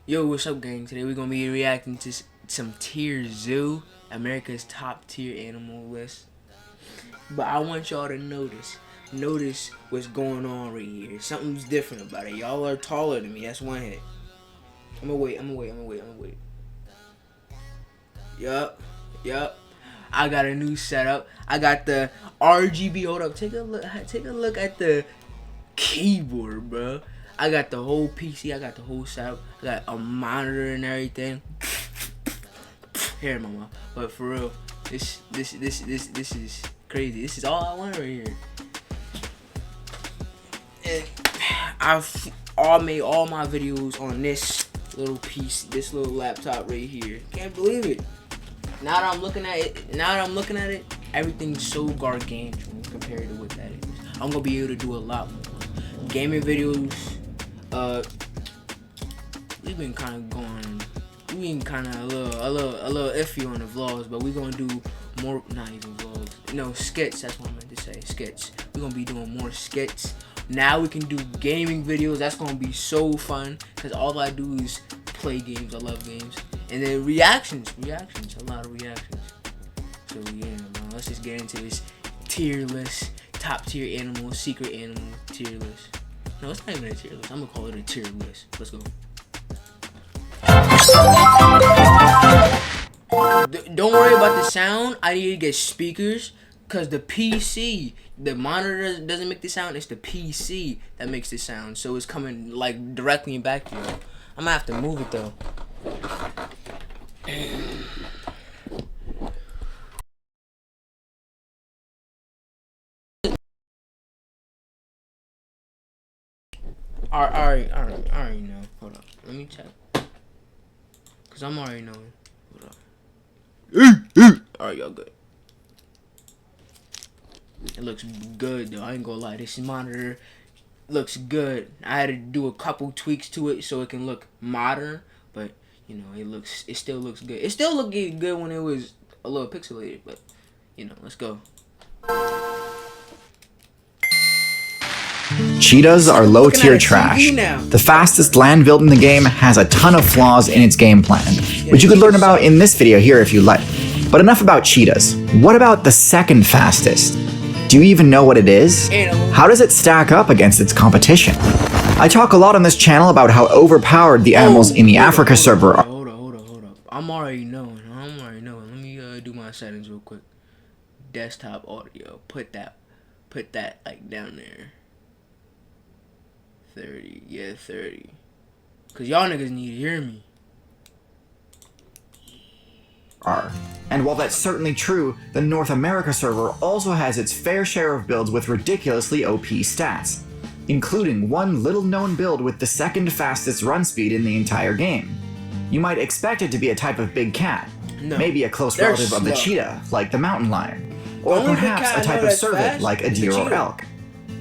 Yo, what's up, gang? Today we're gonna be reacting to some Tier Zoo, America's top tier animal list. But I want y'all to notice what's going on right here. Something's different about it. Y'all are taller than me. That's one hit. I'm gonna wait. Yup. I got a new setup. I got the RGB. Hold up. Take a look at the keyboard, bro. I got the whole PC. I got the whole setup. I got a monitor and everything. Here in my mouth. But for real, this is crazy. This is all I want right here. And I've made all my videos on this little piece, this little laptop right here. Can't believe it. Now that I'm looking at it, everything's so gargantuan compared to what that is. I'm gonna be able to do a lot more gaming videos. We've been kind of a little iffy on the vlogs, but we're gonna do more. Not even vlogs. No, skits. That's what I meant to say. Skits. We're gonna be doing more skits. Now we can do gaming videos. That's gonna be so fun because all I do is play games. I love games. And then reactions, a lot of reactions. So yeah, man, let's just get into this tier list, top tier animal, secret animal tier list. No, it's not even a tier list. I'm gonna call it a tier list. Let's go. Don't worry about the sound. I need to get speakers because the PC, the monitor doesn't make the sound. It's the PC that makes the sound. So it's coming like directly back to you. I'm gonna have to move it though. I already know. Hold up. Let me check. Cause I'm already knowing. Hold up. Alright, y'all good. It looks good though. I ain't gonna lie. This monitor looks good. I had to do a couple tweaks to it so it can look modern, but you know, it still looks good. It still looked good when it was a little pixelated, but you know, let's go. Cheetahs are low-tier trash. The fastest land build in the game has a ton of flaws in its game plan, which you could learn about in this video here if you like. But enough about cheetahs. What about the second fastest? Do you even know what it is? How does it stack up against its competition? I talk a lot on this channel about how overpowered the animals in the Africa server are. Hold up. I'm already knowing. Let me do my settings real quick. Desktop audio. Put that like down there. 30. Yeah, 30. Cause y'all niggas need to hear me. And while that's certainly true, the North America server also has its fair share of builds with ridiculously OP stats, including one little-known build with the second fastest run speed in the entire game. You might expect it to be a type of big cat, maybe a close relative of the cheetah, like the mountain lion, or perhaps a type of cervid, like a deer or elk.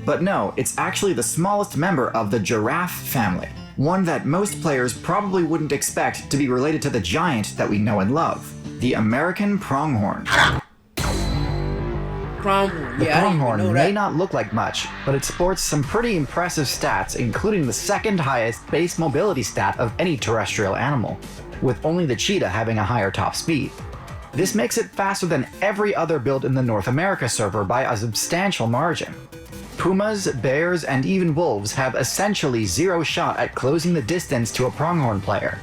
But no, it's actually the smallest member of the giraffe family, one that most players probably wouldn't expect to be related to the giant that we know and love, the American pronghorn. The pronghorn may not look like much, but it sports some pretty impressive stats, including the second highest base mobility stat of any terrestrial animal, with only the cheetah having a higher top speed. This makes it faster than every other build in the North America server by a substantial margin. Pumas, bears, and even wolves have essentially zero shot at closing the distance to a pronghorn player.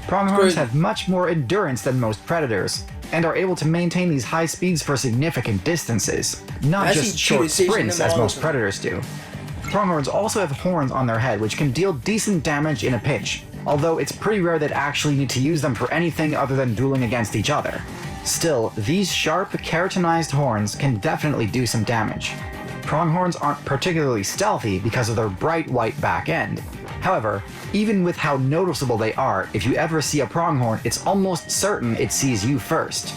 Pronghorns have much more endurance than most predators, and are able to maintain these high speeds for significant distances, not just short sprints as most predators do. Pronghorns also have horns on their head which can deal decent damage in a pinch, although it's pretty rare they'd actually need to use them for anything other than dueling against each other. Still, these sharp, keratinized horns can definitely do some damage. Pronghorns aren't particularly stealthy because of their bright white back end. However, even with how noticeable they are, if you ever see a pronghorn, it's almost certain it sees you first.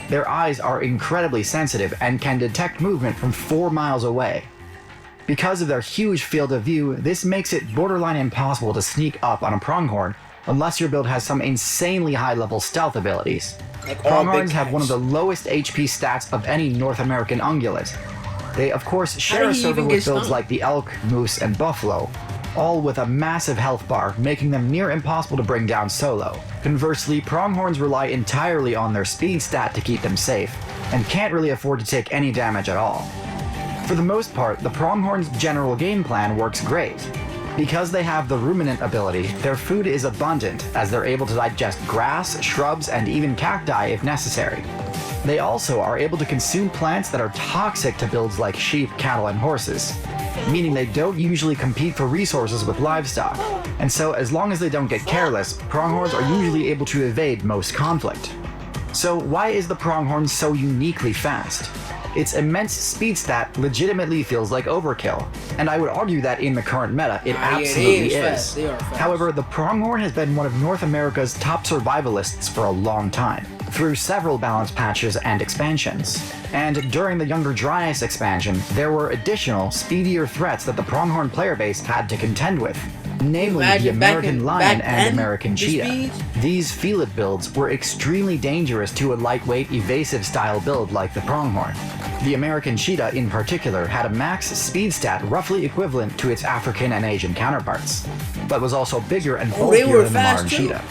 Their eyes are incredibly sensitive and can detect movement from 4 miles away. Because of their huge field of view, this makes it borderline impossible to sneak up on a pronghorn unless your build has some insanely high-level stealth abilities. Pronghorns have one of the lowest HP stats of any North American ungulate. They of course share a server with builds like the elk, moose, and buffalo, all with a massive health bar, making them near impossible to bring down solo. Conversely, pronghorns rely entirely on their speed stat to keep them safe, and can't really afford to take any damage at all. For the most part, the pronghorn's general game plan works great. Because they have the ruminant ability, their food is abundant, as they're able to digest grass, shrubs, and even cacti if necessary. They also are able to consume plants that are toxic to builds like sheep, cattle, and horses, meaning they don't usually compete for resources with livestock, and so as long as they don't get careless, pronghorns are usually able to evade most conflict. So why is the pronghorn so uniquely fast? Its immense speed stat legitimately feels like overkill, and I would argue that in the current meta, it absolutely is. However, the pronghorn has been one of North America's top survivalists for a long time, through several balance patches and expansions. And during the Younger Dryas expansion, there were additional, speedier threats that the pronghorn player base had to contend with, namely the American lion and American cheetah. These felid builds were extremely dangerous to a lightweight, evasive style build like the pronghorn. The American cheetah in particular had a max speed stat roughly equivalent to its African and Asian counterparts, but was also bigger and bulkier than the modern cheetah.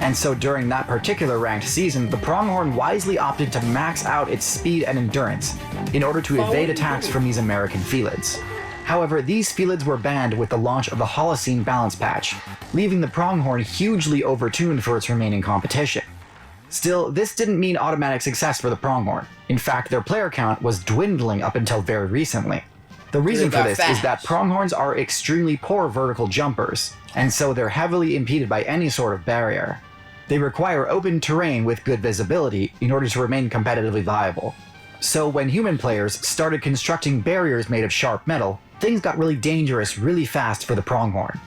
And so during that particular ranked season, the pronghorn wisely opted to max out its speed and endurance in order to evade attacks from these American felids. However, these felids were banned with the launch of the Holocene balance patch, leaving the pronghorn hugely overtuned for its remaining competition. Still, this didn't mean automatic success for the pronghorn. In fact, their player count was dwindling up until very recently. The reason for this is that pronghorns are extremely poor vertical jumpers, and so they're heavily impeded by any sort of barrier. They require open terrain with good visibility in order to remain competitively viable. So when human players started constructing barriers made of sharp metal, things got really dangerous really fast for the pronghorn.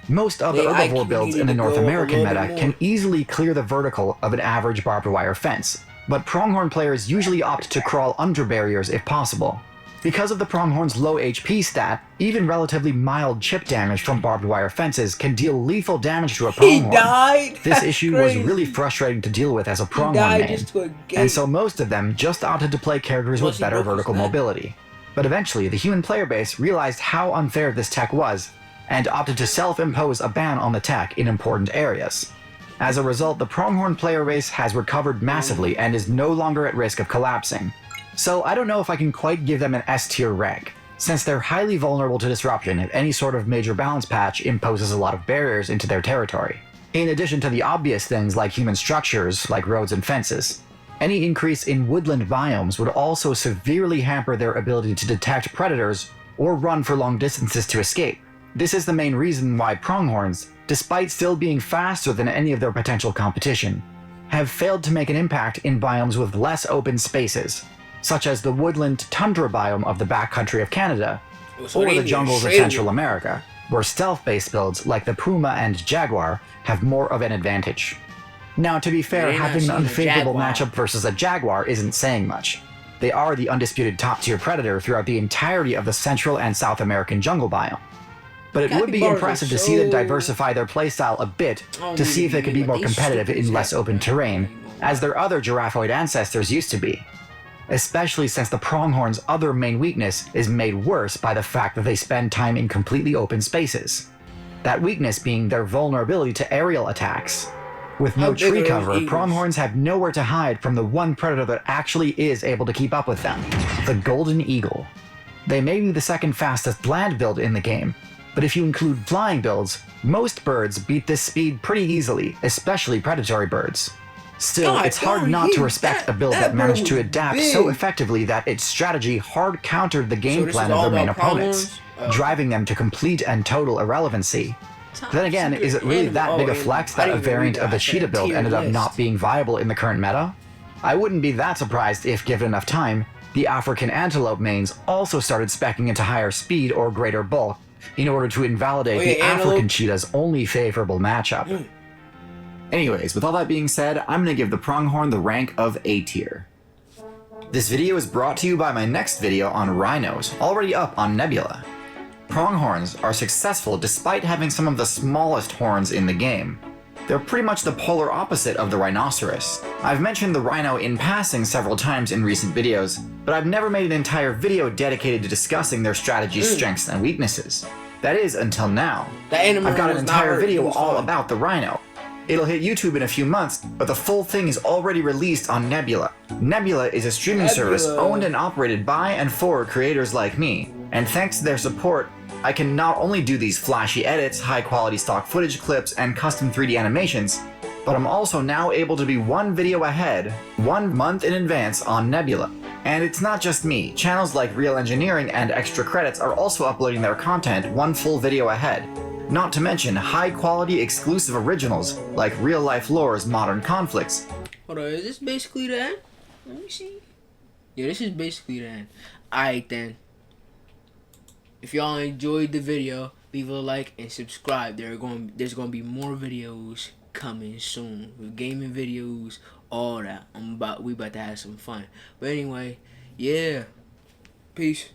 Most of the herbivore builds in the North American meta can easily clear the vertical of an average barbed wire fence, but pronghorn players usually opt to crawl under barriers if possible. Because of the pronghorn's low HP stat, even relatively mild chip damage from barbed wire fences can deal lethal damage to a pronghorn. He died? This issue was really frustrating to deal with as a pronghorn main, and so most of them just opted to play characters with better vertical mobility. But eventually, the human player base realized how unfair this tech was, and opted to self-impose a ban on the tech in important areas. As a result, the pronghorn player base has recovered massively and is no longer at risk of collapsing. So I don't know if I can quite give them an S-tier rank, since they're highly vulnerable to disruption if any sort of major balance patch imposes a lot of barriers into their territory, in addition to the obvious things like human structures, like roads and fences. Any increase in woodland biomes would also severely hamper their ability to detect predators or run for long distances to escape. This is the main reason why pronghorns, despite still being faster than any of their potential competition, have failed to make an impact in biomes with less open spaces, such as the woodland tundra biome of the backcountry of Canada, or the jungles of Central America, where stealth-based builds like the Puma and Jaguar have more of an advantage. Now, to be fair, having an unfavorable matchup versus a Jaguar isn't saying much. They are the undisputed top-tier predator throughout the entirety of the Central and South American jungle biome. But it would be impressive to see them diversify their playstyle a bit to see if they could be more competitive in less open terrain, as their other giraffoid ancestors used to be. Especially since the pronghorn's other main weakness is made worse by the fact that they spend time in completely open spaces. That weakness being their vulnerability to aerial attacks. With no tree cover, pronghorns have nowhere to hide from the one predator that actually is able to keep up with them, the golden eagle. They may be the second fastest land build in the game, but if you include flying builds, most birds beat this speed pretty easily, especially predatory birds. Still, it's hard not to respect a build that managed to adapt so effectively that its strategy hard countered the game plan of their main opponents, driving them to complete and total irrelevancy. Then again, is it really that big a flex that a variant of the cheetah build ended up not being viable in the current meta? I wouldn't be that surprised if, given enough time, the African antelope mains also started speccing into higher speed or greater bulk in order to invalidate the African cheetah's only favorable matchup. Anyways, with all that being said, I'm gonna give the pronghorn the rank of A tier. This video is brought to you by my next video on rhinos, already up on Nebula. Pronghorns are successful despite having some of the smallest horns in the game. They're pretty much the polar opposite of the rhinoceros. I've mentioned the rhino in passing several times in recent videos, but I've never made an entire video dedicated to discussing their strategies, strengths, and weaknesses. That is, until now. The Animorph I've got an was not entire hurt, video he was all fine. about the Rhino. It'll hit YouTube in a few months, but the full thing is already released on Nebula. Nebula is a streaming service owned and operated by and for creators like me, and thanks to their support, I can not only do these flashy edits, high-quality stock footage clips, and custom 3D animations, but I'm also now able to be one video ahead, 1 month in advance on Nebula. And it's not just me, channels like Real Engineering and Extra Credits are also uploading their content 1 full video ahead. Not to mention high-quality exclusive originals like Real Life Lore's Modern Conflicts. Hold on, is this basically the end? Let me see. Yeah, this is basically the end. Alright then. If y'all enjoyed the video, leave a like and subscribe. There's gonna be more videos coming soon. With gaming videos, all that. We about to have some fun. But anyway, yeah. Peace.